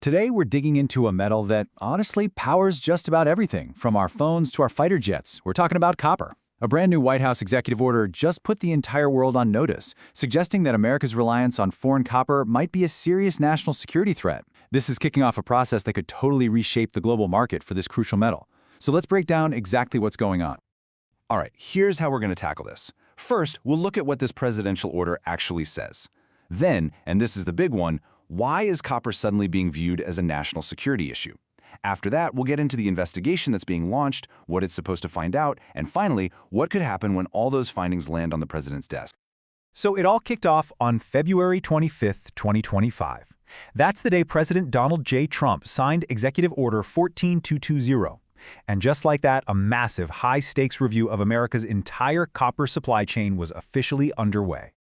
Today, we're digging into a metal that honestly powers just about everything, from our phones to our fighter jets. We're talking about copper. A brand new White House executive order just put the entire world on notice, suggesting that America's reliance on foreign copper might be a serious national security threat. This is kicking off a process that could totally reshape the global market for this crucial metal. So let's break down exactly what's going on. All right, here's how we're going to tackle this. First, we'll look at what this presidential order actually says. Then, and this is the big one, why is copper suddenly being viewed as a national security issue? After that, we'll get into the investigation that's being launched, what it's supposed to find out, and finally, what could happen when all those findings land on the president's desk. So it all kicked off on February 25th, 2025. That's the day President Donald J. Trump signed Executive Order 14220. And just like that, a massive, high-stakes review of America's entire copper supply chain was officially underway.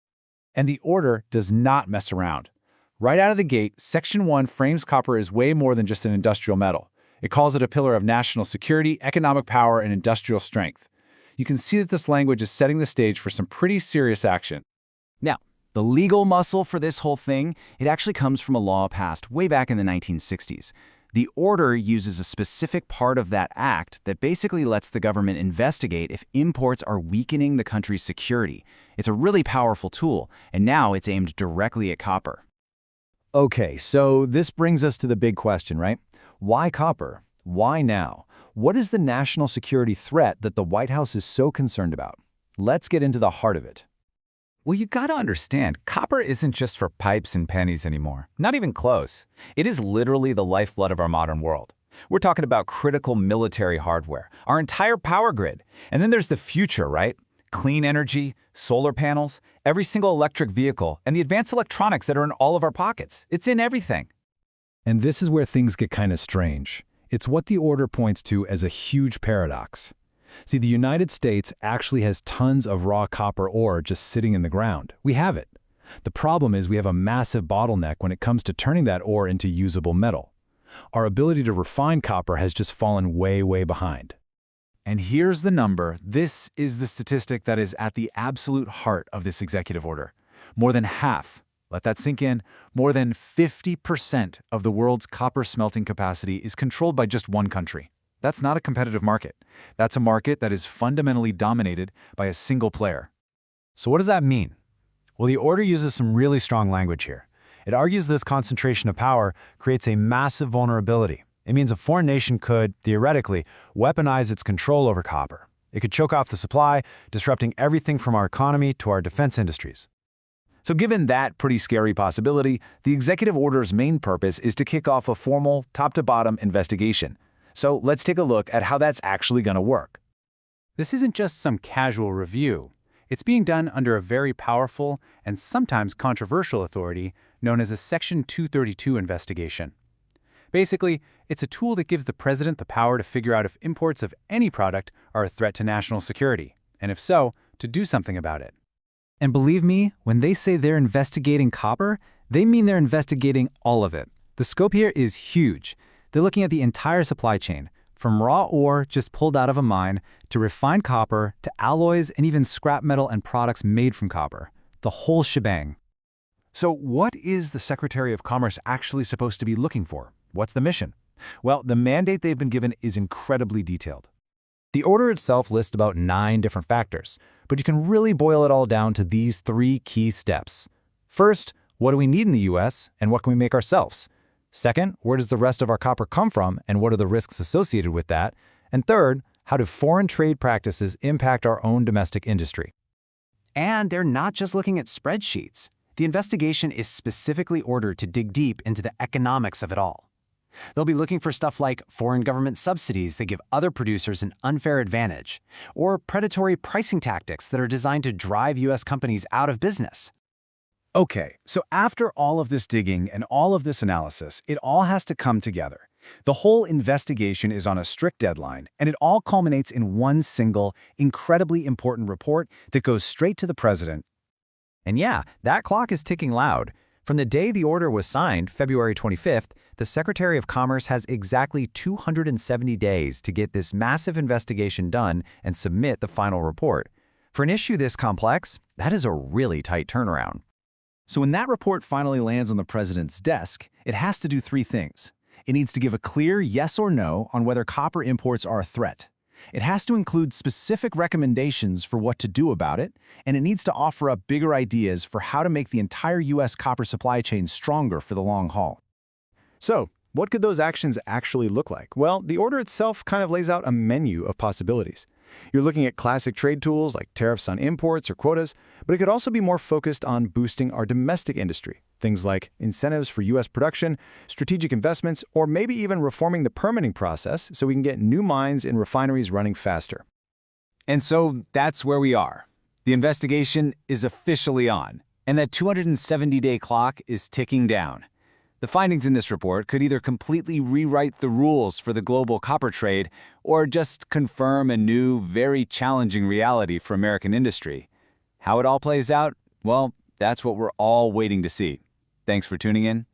And the order does not mess around. Right out of the gate, Section 1 frames copper as way more than just an industrial metal. It calls it a pillar of national security, economic power, and industrial strength. You can see that this language is setting the stage for some pretty serious action. Now, the legal muscle for this whole thing, it actually comes from a law passed way back in the 1960s. The order uses a specific part of that act that basically lets the government investigate if imports are weakening the country's security. It's a really powerful tool, and now it's aimed directly at copper. Okay, so this brings us to the big question, right? Why copper? Why now? What is the national security threat that the White House is so concerned about? Let's get into the heart of it. Well, you gotta understand, copper isn't just for pipes and pennies anymore. Not even close. It is literally the lifeblood of our modern world. We're talking about critical military hardware, our entire power grid. And then there's the future, right? Clean energy, solar panels, every single electric vehicle, and the advanced electronics that are in all of our pockets. It's in everything. And this is where things get kind of strange. It's what the order points to as a huge paradox. See, the United States actually has tons of raw copper ore just sitting in the ground. We have it. The problem is we have a massive bottleneck when it comes to turning that ore into usable metal. Our ability to refine copper has just fallen way, way behind. And here's the number. This is the statistic that is at the absolute heart of this executive order. More than half, let that sink in, more than 50% of the world's copper smelting capacity is controlled by just one country. That's not a competitive market. That's a market that is fundamentally dominated by a single player. So what does that mean? Well, the order uses some really strong language here. It argues this concentration of power creates a massive vulnerability. It means a foreign nation could, theoretically, weaponize its control over copper. It could choke off the supply, disrupting everything from our economy to our defense industries. So given that pretty scary possibility, the executive order's main purpose is to kick off a formal, top-to-bottom investigation. So let's take a look at how that's actually going to work. This isn't just some casual review. It's being done under a very powerful and sometimes controversial authority known as a Section 232 investigation. Basically, it's a tool that gives the president the power to figure out if imports of any product are a threat to national security, and if so, to do something about it. And believe me, when they say they're investigating copper, they mean they're investigating all of it. The scope here is huge. They're looking at the entire supply chain, from raw ore just pulled out of a mine, to refined copper, to alloys, and even scrap metal and products made from copper. The whole shebang. So what is the Secretary of Commerce actually supposed to be looking for? What's the mission? Well, the mandate they've been given is incredibly detailed. The order itself lists about 9 different factors, but you can really boil it all down to these 3 key steps. First, what do we need in the U.S. and what can we make ourselves? Second, where does the rest of our copper come from and what are the risks associated with that? And third, how do foreign trade practices impact our own domestic industry? And they're not just looking at spreadsheets. The investigation is specifically ordered to dig deep into the economics of it all. They'll be looking for stuff like foreign government subsidies that give other producers an unfair advantage, or predatory pricing tactics that are designed to drive U.S. companies out of business. Okay, so after all of this digging and all of this analysis, it all has to come together. The whole investigation is on a strict deadline, and it all culminates in one single, incredibly important report that goes straight to the president. And yeah, that clock is ticking loud. From the day the order was signed, February 25th, the Secretary of Commerce has exactly 270 days to get this massive investigation done and submit the final report. For an issue this complex, that is a really tight turnaround. So when that report finally lands on the president's desk, it has to do three things. It needs to give a clear yes or no on whether copper imports are a threat. It has to include specific recommendations for what to do about it, and it needs to offer up bigger ideas for how to make the entire U.S. copper supply chain stronger for the long haul. So, what could those actions actually look like? Well, the order itself kind of lays out a menu of possibilities. You're looking at classic trade tools like tariffs on imports or quotas, but it could also be more focused on boosting our domestic industry. Things like incentives for U.S. production, strategic investments, or maybe even reforming the permitting process so we can get new mines and refineries running faster. And so that's where we are. The investigation is officially on, and that 270-day clock is ticking down. The findings in this report could either completely rewrite the rules for the global copper trade or just confirm a new, very challenging reality for American industry. How it all plays out? Well, that's what we're all waiting to see. Thanks for tuning in.